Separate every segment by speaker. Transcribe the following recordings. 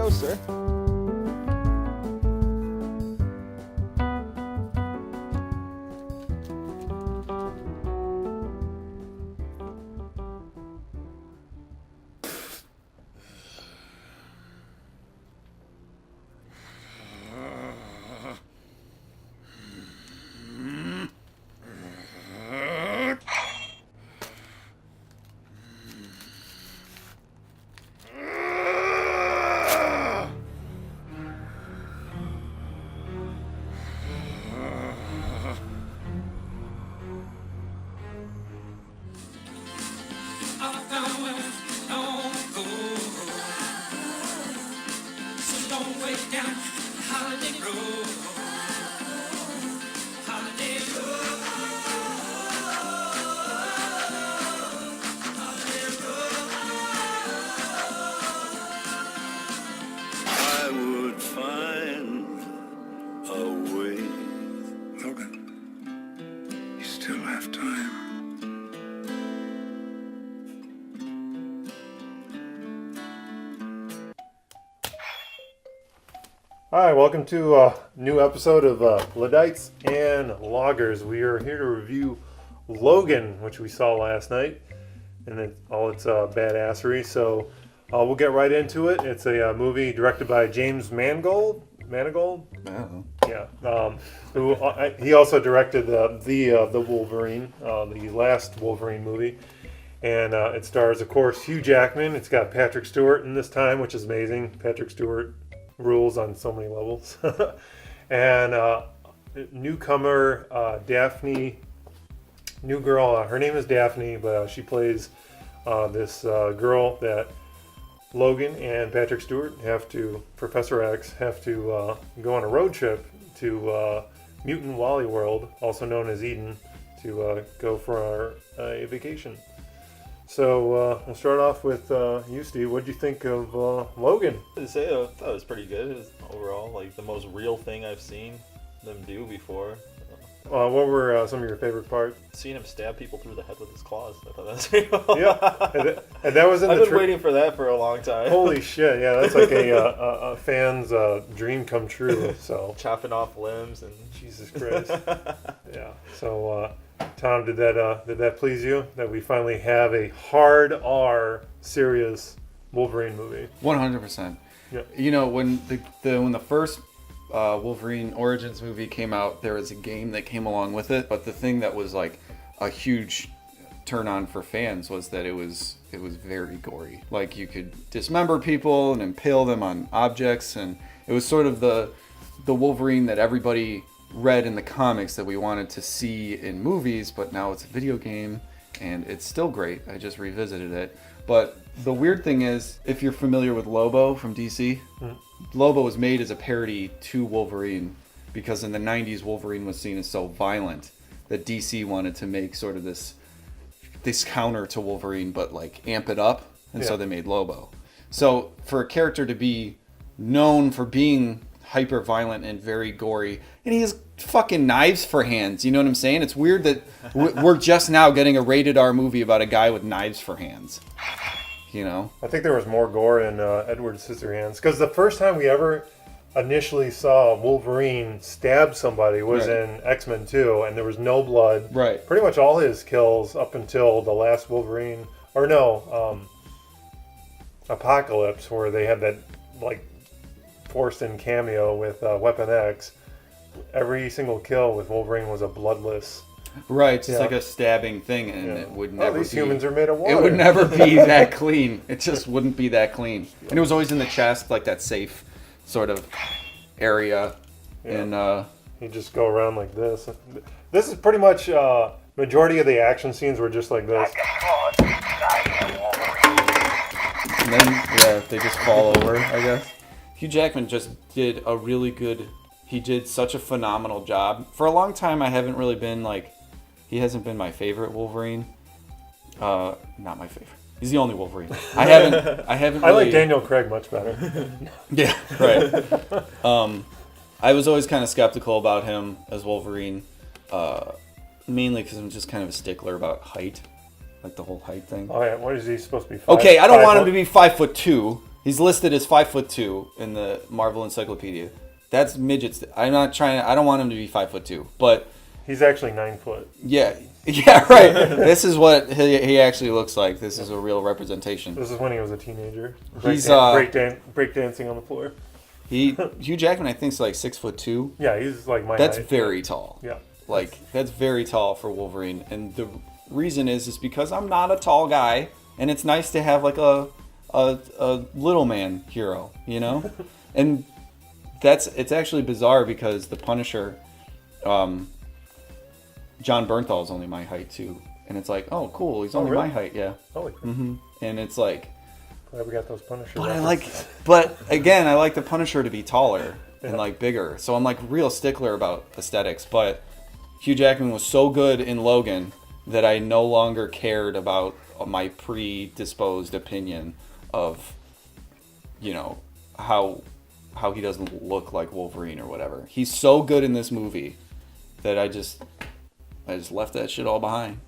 Speaker 1: go, sir.
Speaker 2: I would find a way.
Speaker 3: Logan, you still have time.
Speaker 4: Hi, welcome to a new episode of Luddites and Loggers. We are here to review Logan, which we saw last night, and all its badassery. So we'll get right into it. It's a movie directed by James Mangold. Yeah. Who he also directed the Wolverine, the last Wolverine movie, and it stars, of course, Hugh Jackman. It's got Patrick Stewart in this time, which is amazing. Patrick Stewart rules on so many levels. And newcomer Daphne, new girl, her name is Daphne, but she plays this girl that Logan and Patrick Stewart Professor X, have to go on a road trip to Mutant Wally World, also known as Eden, to go for a vacation. So we'll start off with you, Steve. What did you think of Logan?
Speaker 1: I thought it was pretty good. It was overall like the most real thing I've seen them do before.
Speaker 4: What were some of your favorite parts?
Speaker 1: Seeing him stab people through the head with his claws. I thought that was pretty cool.
Speaker 4: Yeah, and that was in
Speaker 1: I've
Speaker 4: the
Speaker 1: been waiting for that for a long time.
Speaker 4: Holy shit! Yeah, that's like a fan's dream come true. So
Speaker 1: chopping off limbs and
Speaker 4: Jesus Christ. Yeah. So Tom, did that please you that we finally have a hard R serious Wolverine movie?
Speaker 5: 100%.
Speaker 4: Yeah.
Speaker 5: You know, when the first Wolverine Origins movie came out, there was a game that came along with it, but the thing that was like a huge turn on for fans was that it was very gory. Like, you could dismember people and impale them on objects, and it was sort of the Wolverine that everybody read in the comics that we wanted to see in movies, but now it's a video game and it's still great. I just revisited it. But the weird thing is, if you're familiar with Lobo from DC, Lobo was made as a parody to Wolverine because in the 90s Wolverine was seen as so violent that DC wanted to make sort of this counter to Wolverine, but like amp it up, and so they made Lobo. So for a character to be known for being hyper violent and very gory, and he has fucking knives for hands, you know what I'm saying? It's weird that we're just now getting a rated R movie about a guy with knives for hands, you know?
Speaker 4: I think there was more gore in Edward Scissorhands, because the first time we ever initially saw Wolverine stab somebody was in X-Men 2, and there was no blood.
Speaker 5: Right.
Speaker 4: Pretty much all his kills up until the last Wolverine, Apocalypse, where they had that like forced in cameo with Weapon X. Every single kill with Wolverine was a bloodless.
Speaker 5: Right, it's like a stabbing thing, and it would never
Speaker 4: these
Speaker 5: be...
Speaker 4: humans are made of water.
Speaker 5: It would never be that clean. It just wouldn't be that clean. And it was always in the chest, like that safe sort of area.
Speaker 4: Yeah.
Speaker 5: And
Speaker 4: you just go around like this. This is pretty much majority of the action scenes were just like this.
Speaker 5: and then they just fall over, I guess. Hugh Jackman just did a really good... He did such a phenomenal job. For a long time, I haven't really been like... He hasn't been my favorite Wolverine. Not my favorite. He's the only Wolverine. I haven't.
Speaker 4: I like Daniel Craig much better.
Speaker 5: Yeah, right. I was always kind of skeptical about him as Wolverine, mainly because I'm just kind of a stickler about height, like the whole height thing.
Speaker 4: Oh yeah, what is he supposed to be?
Speaker 5: Okay, I don't want him to be 5'2". He's listed as 5'2" in the Marvel Encyclopedia. That's midgets. I don't want him to be 5'2", but
Speaker 4: He's actually 9 foot.
Speaker 5: yeah, right. This is what he actually looks like. This is a real representation.
Speaker 4: This is when he was a teenager.
Speaker 5: He's
Speaker 4: break dancing on the floor.
Speaker 5: Hugh Jackman, I think, is like 6'2".
Speaker 4: Yeah, he's like my
Speaker 5: That's
Speaker 4: height.
Speaker 5: very tall.
Speaker 4: Yeah.
Speaker 5: Like that's very tall for Wolverine, and the reason is because I'm not a tall guy, and it's nice to have like a little man hero, you know, and it's actually bizarre because the Punisher, John Bernthal is only my height too, and it's like, oh cool, he's only
Speaker 4: really?
Speaker 5: my height, yeah.
Speaker 4: Holy crap.
Speaker 5: And it's like,
Speaker 4: Glad we got those Punishers.
Speaker 5: but again, I like the Punisher to be taller and like bigger, so I'm like real stickler about aesthetics. But Hugh Jackman was so good in Logan that I no longer cared about my predisposed opinion of, you know, how he doesn't look like Wolverine or whatever. He's so good in this movie that I just left that shit all behind.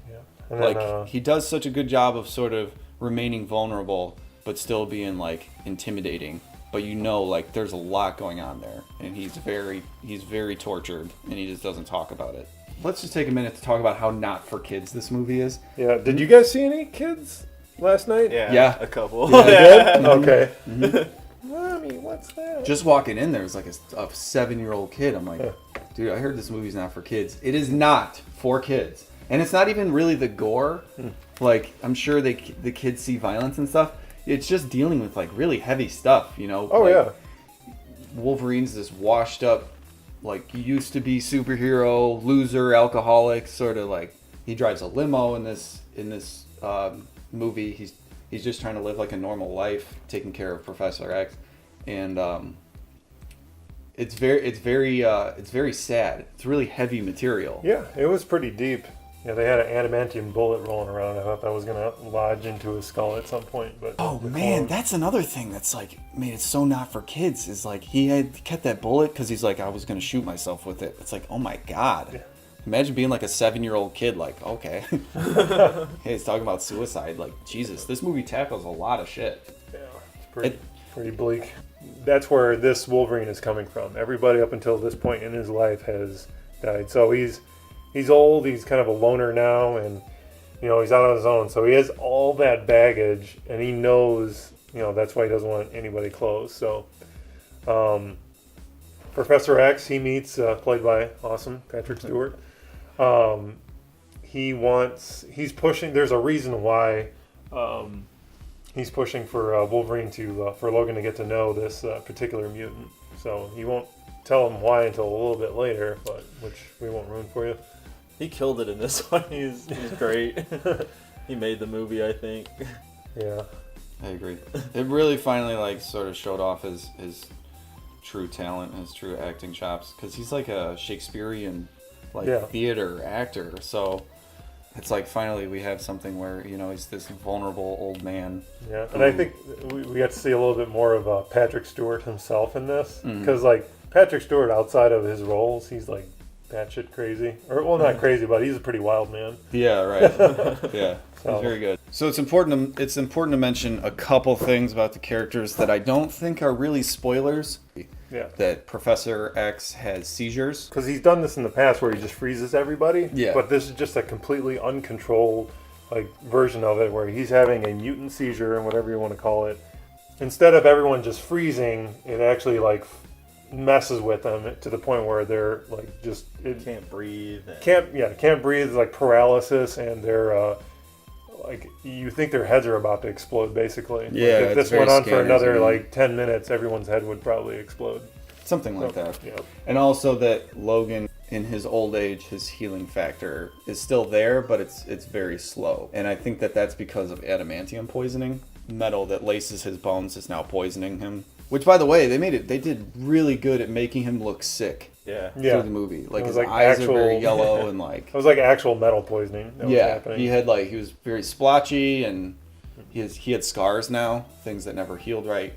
Speaker 4: Yeah. And then,
Speaker 5: Like he does such a good job of sort of remaining vulnerable but still being like intimidating. But you know, like there's a lot going on there, and he's very tortured, and he just doesn't talk about it. Let's just take a minute to talk about how not for kids this movie is.
Speaker 4: yeah. Did you guys see any kids last night?
Speaker 5: Yeah.
Speaker 1: a couple.
Speaker 4: Did? Okay. Mommy, what's that?
Speaker 5: Just walking in there was like a 7-year-old kid. I'm like, dude, I heard this movie's not for kids. It is not for kids, and it's not even really the gore. Like I'm sure the kids see violence and stuff. It's just dealing with like really heavy stuff, you know.
Speaker 4: Oh
Speaker 5: like,
Speaker 4: yeah.
Speaker 5: Wolverine's this washed up, like used to be superhero, loser, alcoholic, sort of like he drives a limo in this movie. He's just trying to live like a normal life, taking care of Professor X, and it's very sad. It's really heavy material.
Speaker 4: Yeah, it was pretty deep. Yeah, they had an adamantium bullet rolling around. I thought that was gonna lodge into his skull at some point, but
Speaker 5: Oh man, that's another thing that's like made it so not for kids. Is like he had kept that bullet because he's like, I was gonna shoot myself with it. It's like, oh my god.
Speaker 4: Yeah.
Speaker 5: Imagine being like a 7-year-old kid, like, okay. Hey, he's talking about suicide. Like, Jesus, this movie tackles a lot of shit.
Speaker 4: yeah, it's pretty bleak. That's where this Wolverine is coming from. Everybody up until this point in his life has died. So he's old. He's kind of a loner now, and you know he's out on his own. So he has all that baggage, and he knows, you know, that's why he doesn't want anybody close. So, Professor X, he meets, played by awesome Patrick Stewart. He's pushing. There's a reason why he's pushing for Wolverine for Logan to get to know this particular mutant. So he won't tell him why until a little bit later, but which we won't ruin for you.
Speaker 1: He killed it in this one. He's great. He made the movie, I think.
Speaker 4: Yeah.
Speaker 5: I agree. It really finally like sort of showed off his true talent, his true acting chops, because he's like a Shakespearean theater actor. So it's like finally we have something where, you know, he's this vulnerable old man.
Speaker 4: Yeah, and I think we got to see a little bit more of Patrick Stewart himself in this, because like Patrick Stewart outside of his roles, he's like batshit crazy, or well, not crazy, but he's a pretty wild man.
Speaker 5: Yeah, right. Yeah, he's very good. So it's important to mention a couple things about the characters that I don't think are really spoilers.
Speaker 4: Yeah.
Speaker 5: That Professor X has seizures.
Speaker 4: Because he's done this in the past where he just freezes everybody.
Speaker 5: Yeah.
Speaker 4: But this is just a completely uncontrolled version of it where he's having a mutant seizure, and whatever you want to call it. Instead of everyone just freezing, it actually messes with them to the point where they're
Speaker 1: Can't breathe.
Speaker 4: can't breathe, like paralysis, and they're you think their heads are about to explode basically.
Speaker 5: Yeah,
Speaker 4: if this went on for another 10 minutes, everyone's head would probably explode.
Speaker 5: Something like that.
Speaker 4: Yeah.
Speaker 5: And also that Logan, in his old age, his healing factor is still there, but it's very slow. And I think that's because of adamantium poisoning. Metal that laces his bones is now poisoning him. Which, by the way, they did really good at making him look sick.
Speaker 1: Yeah.
Speaker 5: Through the movie. Like his
Speaker 4: like
Speaker 5: eyes are very yellow and
Speaker 4: It was like actual metal poisoning that was happening.
Speaker 5: He had he was very splotchy, and he had scars now, things that never healed right.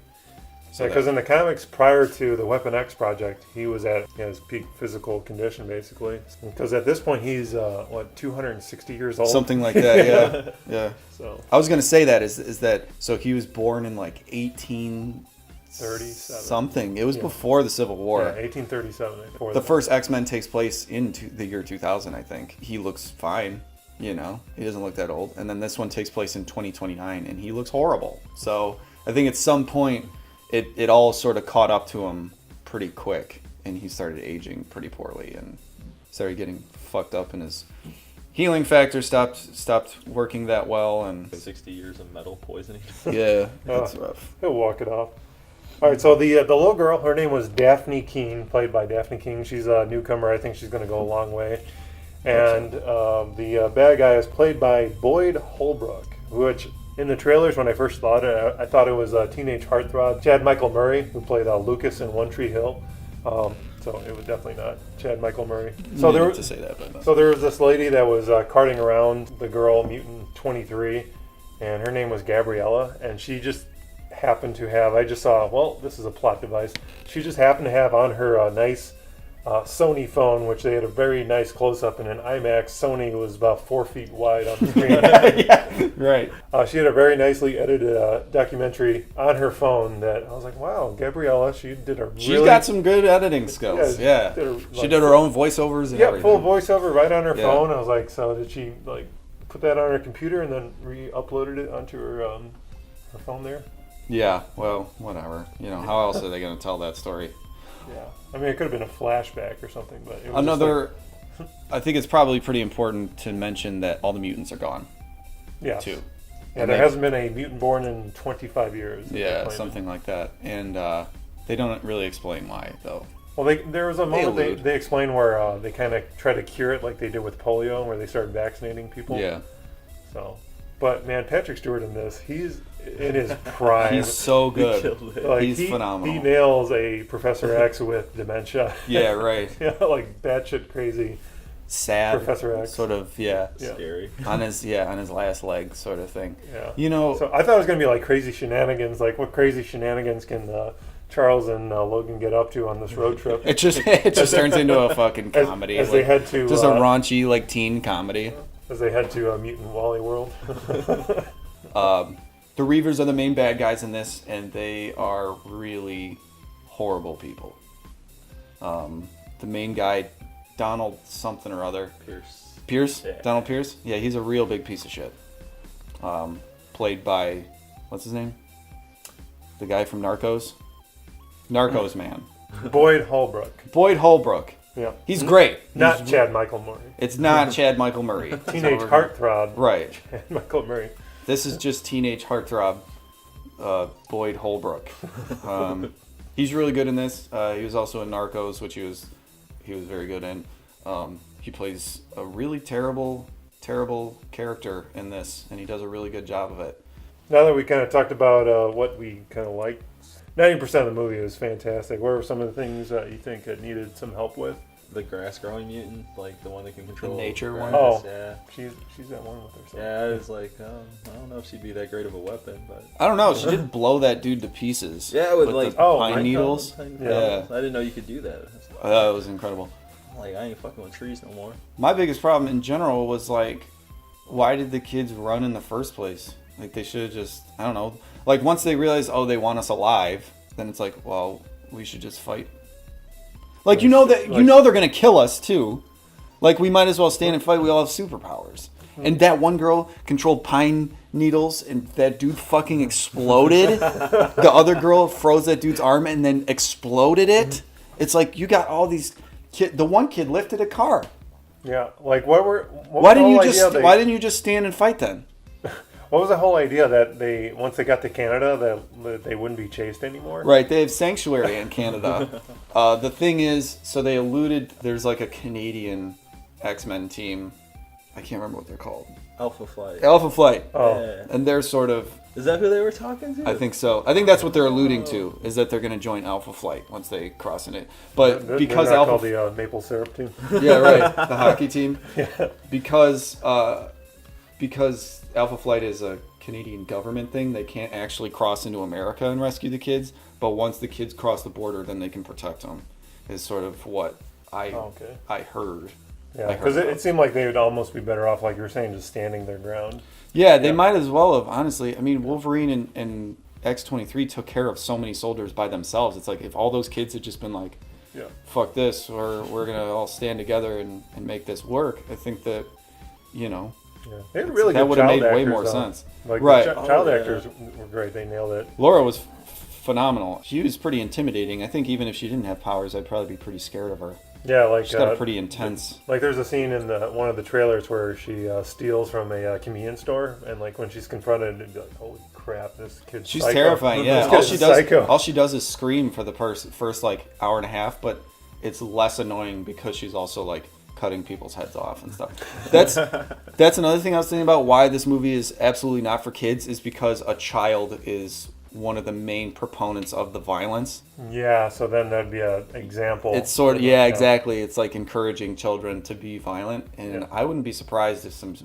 Speaker 5: So
Speaker 4: Because in the comics, prior to the Weapon X project, he was at his peak physical condition, basically. Because at this point, he's 260 years old.
Speaker 5: something like that, yeah, yeah.
Speaker 4: So
Speaker 5: I was gonna say that is that so he was born in like
Speaker 4: 37.
Speaker 5: something. It was before the Civil War.
Speaker 4: Yeah, 1837.
Speaker 5: The first X-Men takes place in the year 2000, I think. He looks fine, you know. He doesn't look that old. And then this one takes place in 2029, and he looks horrible. So I think at some point, it all sort of caught up to him pretty quick, and he started aging pretty poorly and started getting fucked up, and his healing factor stopped working that well, and
Speaker 1: 60 years of metal poisoning.
Speaker 5: yeah, that's rough.
Speaker 4: He'll walk it off. All right, so the little girl, her name was Daphne Keene, played by Daphne Keene. She's a newcomer. I think she's going to go a long way. And the bad guy is played by Boyd Holbrook, which in the trailers, when I first saw it, I thought it was a teenage heartthrob. Chad Michael Murray, who played Lucas in One Tree Hill. So it was definitely not Chad Michael Murray. So there,
Speaker 5: to say that, but no.
Speaker 4: so there was this lady that was carting around the girl, Mutant 23, and her name was Gabriella, and she just happened to have, I just saw, well, this is a plot device. She just happened to have on her nice Sony phone, which they had a very nice close-up in an IMAX. Sony was about 4 feet wide on the screen.
Speaker 5: Yeah, right.
Speaker 4: She had a very nicely edited documentary on her phone that I was like, wow, Gabriella, she did a really...
Speaker 5: She's got some good editing skills. Yeah, she did her own voiceovers and everything.
Speaker 4: Full voiceover right on her
Speaker 5: Yeah.
Speaker 4: phone. I was like, so did she like put that on her computer and then re-uploaded it onto her phone there?
Speaker 5: Yeah, well, whatever. You know, how else are they going to tell that story?
Speaker 4: Yeah, I mean, it could have been a flashback or something, but it was
Speaker 5: Another, I think it's probably pretty important to mention that all the mutants are gone,
Speaker 4: yes.
Speaker 5: too.
Speaker 4: Yeah, there hasn't been a mutant born in 25 years.
Speaker 5: Yeah, something like that. And they don't really explain why, though.
Speaker 4: Well, there was a moment
Speaker 5: allude.
Speaker 4: they explain where they kind of try to cure it like they did with polio, where they started vaccinating people.
Speaker 5: Yeah.
Speaker 4: So, but man, Patrick Stewart in this, he's in his prime.
Speaker 5: He's so good.
Speaker 4: Like,
Speaker 5: He's phenomenal.
Speaker 4: He nails a Professor X with dementia.
Speaker 5: Yeah, right.
Speaker 4: Yeah, like batshit crazy.
Speaker 5: Sad.
Speaker 4: Professor X.
Speaker 5: Sort of, yeah.
Speaker 1: Scary.
Speaker 5: On his last leg sort of thing.
Speaker 4: Yeah.
Speaker 5: You know.
Speaker 4: So I thought it was going to be like crazy shenanigans. Like, what crazy shenanigans can Charles and Logan get up to on this road trip?
Speaker 5: It just turns into a fucking comedy.
Speaker 4: As they head to...
Speaker 5: Just a raunchy, like, teen comedy.
Speaker 4: As they head to Mutant Wally World.
Speaker 5: The Reavers are the main bad guys in this, and they are really horrible people. The main guy, Donald something or other. Pierce?
Speaker 1: Yeah.
Speaker 5: Donald Pierce? Yeah, he's a real big piece of shit. Played by, what's his name? The guy from Narcos? Narcos man.
Speaker 4: Boyd Holbrook.
Speaker 5: Boyd Holbrook.
Speaker 4: Yeah.
Speaker 5: He's great.
Speaker 4: Not Chad Michael Murray.
Speaker 5: It's not Chad Michael Murray.
Speaker 4: Teenage heartthrob.
Speaker 5: Right.
Speaker 4: Chad Michael Murray.
Speaker 5: This is just teenage heartthrob Boyd Holbrook. He's really good in this. He was also in Narcos, which he was very good in. He plays a really terrible character in this, and he does a really good job of it.
Speaker 4: Now that we kind of talked about what we kind of liked, 90% of the movie was fantastic. What were some of the things that you think it needed some help with?
Speaker 1: The grass-growing mutant, like the one that can control
Speaker 5: nature
Speaker 1: grass.
Speaker 5: one?
Speaker 4: Oh.
Speaker 1: Yeah.
Speaker 4: She's that one with herself.
Speaker 1: Yeah, I was like, I don't know if she'd be that great of a weapon, but...
Speaker 5: I don't know. She did blow that dude to pieces.
Speaker 1: Yeah, with like
Speaker 5: the
Speaker 4: oh,
Speaker 5: pine needles.
Speaker 1: Yeah. I didn't know you could do that.
Speaker 5: It was incredible.
Speaker 1: Like, I ain't fucking with trees no more.
Speaker 5: My biggest problem in general was like, why did the kids run in the first place? Like, they should have just, I don't know. Like, once they realize, oh, they want us alive, then it's like, well, we should just fight. Like, you know they're gonna kill us too. Like, we might as well stand and fight. We all have superpowers. And that one girl controlled pine needles, and that dude fucking exploded. The other girl froze that dude's arm and then exploded it. It's like, you got all these the one kid lifted a car.
Speaker 4: Yeah, like why
Speaker 5: didn't you just stand and fight then?
Speaker 4: What was the whole idea that once they got to Canada that they wouldn't be chased anymore?
Speaker 5: Right, they have sanctuary in Canada. The thing is, so they alluded, there's like a Canadian X-Men team. I can't remember what they're called.
Speaker 1: Alpha Flight.
Speaker 5: Alpha Flight.
Speaker 4: Oh.
Speaker 1: Yeah.
Speaker 5: And they're sort of...
Speaker 1: Is that who they were talking to?
Speaker 5: I think so. I think that's what they're alluding to, is that they're going to join Alpha Flight once they cross in it. But
Speaker 4: They're
Speaker 5: because
Speaker 4: not
Speaker 5: Alpha...
Speaker 4: called the maple syrup team.
Speaker 5: Yeah, right. The hockey team.
Speaker 4: Yeah.
Speaker 5: Because Alpha Flight is a Canadian government thing, they can't actually cross into America and rescue the kids. but once the kids cross the border, then they can protect them. Is sort of what I heard.
Speaker 4: Yeah, because it seemed like they would almost be better off, like you were saying, just standing their ground.
Speaker 5: Yeah, they might as well have, honestly. I mean, Wolverine and X-23 took care of so many soldiers by themselves. It's like if all those kids had just been like, fuck this, or we're going to all stand together and make this work, I think that, you know,
Speaker 4: they had really
Speaker 5: that
Speaker 4: good
Speaker 5: would have
Speaker 4: child
Speaker 5: made way
Speaker 4: actors,
Speaker 5: more
Speaker 4: though.
Speaker 5: sense.
Speaker 4: Like
Speaker 5: Right.
Speaker 4: the child actors were great. They nailed it.
Speaker 5: Laura was phenomenal. She was pretty intimidating. I think even if she didn't have powers, I'd probably be pretty scared of her.
Speaker 4: Yeah, like
Speaker 5: She's got a pretty intense.
Speaker 4: Like there's a scene in one of the trailers where she steals from a convenience store, and like when she's confronted, it'd be like, "Holy crap, this kid's
Speaker 5: She's
Speaker 4: psycho."
Speaker 5: terrifying. Yeah,
Speaker 4: This kid's psycho.
Speaker 5: all she does is scream for the first like hour and a half, but it's less annoying because she's also like cutting people's heads off and stuff. That's another thing I was thinking about. Why this movie is absolutely not for kids is because a child is one of the main proponents of the violence.
Speaker 4: Yeah, so then that'd be an example.
Speaker 5: It's sort of exactly. It's like encouraging children to be violent, and I wouldn't be surprised if some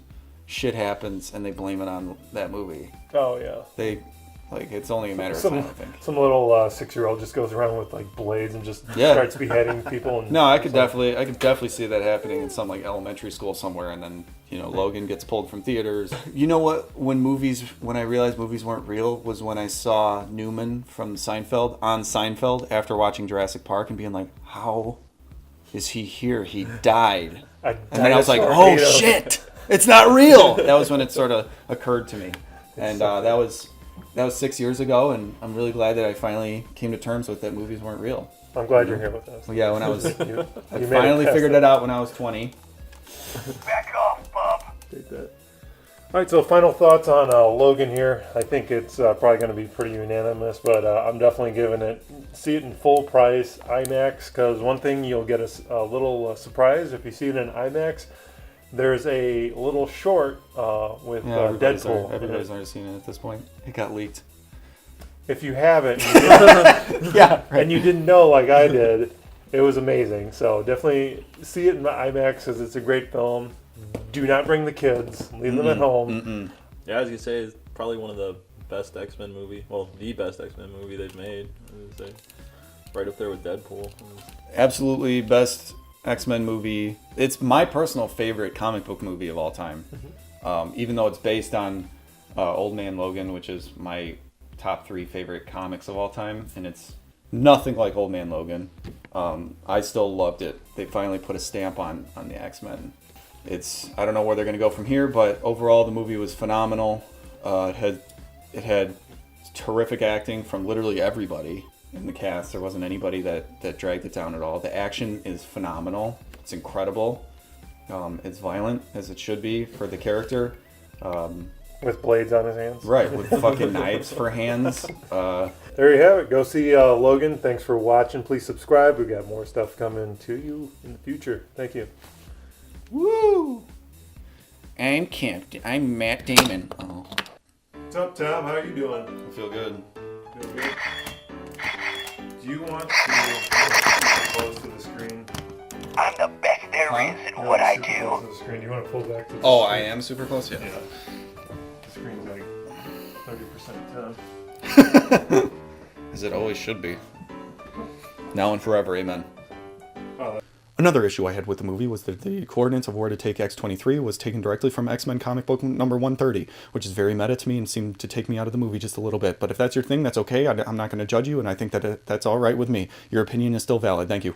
Speaker 5: shit happens and they blame it on that movie.
Speaker 4: Oh yeah.
Speaker 5: They like it's only a matter of time, I think.
Speaker 4: Some little 6-year-old just goes around with like blades and just starts beheading people. And
Speaker 5: no, I could definitely see that happening in some like elementary school somewhere, and then Logan gets pulled from theaters. You know what? When I realized movies weren't real was when I saw Newman from Seinfeld on Seinfeld after watching Jurassic Park and being like, how is he here? He died. And then I was like, oh shit, it's not real. That was when it sort of occurred to me, and that was 6 years ago, and I'm really glad that I finally came to terms with that movies weren't real.
Speaker 4: I'm glad you're here with us.
Speaker 5: Well, yeah, when I was,
Speaker 4: you
Speaker 5: I finally figured it out when I was 20.
Speaker 2: Back off, Bob.
Speaker 4: Take that. All right, so final thoughts on Logan here. I think it's probably going to be pretty unanimous, but I'm definitely giving it, see it in full price, IMAX, because one thing you'll get a little surprise if you see it in IMAX. There's a little short with Deadpool.
Speaker 5: Everybody's already seen it at this point. It got leaked.
Speaker 4: If you haven't, and you didn't know like I did, it was amazing. So definitely see it in IMAX because it's a great film. Do not bring the kids. Leave them at home.
Speaker 1: Yeah, I was going to say it's probably one of the best X-Men movie. Well, the best X-Men movie they've made. I would say. Right up there with Deadpool.
Speaker 5: Absolutely best X-Men movie. It's my personal favorite comic book movie of all time. Even though it's based on Old Man Logan, which is my top 3 favorite comics of all time, and it's nothing like Old Man Logan. I still loved it. They finally put a stamp on the X-Men. I don't know where they're going to go from here, but overall the movie was phenomenal. It had terrific acting from literally everybody in the cast. There wasn't anybody that dragged it down at all. The action is phenomenal. It's incredible. It's violent, as it should be for the character.
Speaker 4: With blades on his hands.
Speaker 5: Right, with fucking knives for hands.
Speaker 4: There you have it. Go see Logan. Thanks for watching. Please subscribe. We've got more stuff coming to you in the future. Thank you.
Speaker 5: Woo! I'm Matt Damon. Oh,
Speaker 4: What's up, Tom? How are you doing?
Speaker 5: I feel good.
Speaker 4: Feel good? Do you want to get close to the screen?
Speaker 2: I'm the best there is at what I do.
Speaker 4: Close to the screen. Do you want to pull back to the
Speaker 5: Oh,
Speaker 4: screen?
Speaker 5: I am super close? Yeah.
Speaker 4: Yeah. The screen's like 30% Tom.
Speaker 5: As it always should be. Now and forever, amen. Another issue I had with the movie was that the coordinates of where to take X-23 was taken directly from X-Men comic book number 130, which is very meta to me and seemed to take me out of the movie just a little bit. But if that's your thing, that's okay. I'm not going to judge you, and I think that that's all right with me. Your opinion is still valid. Thank you.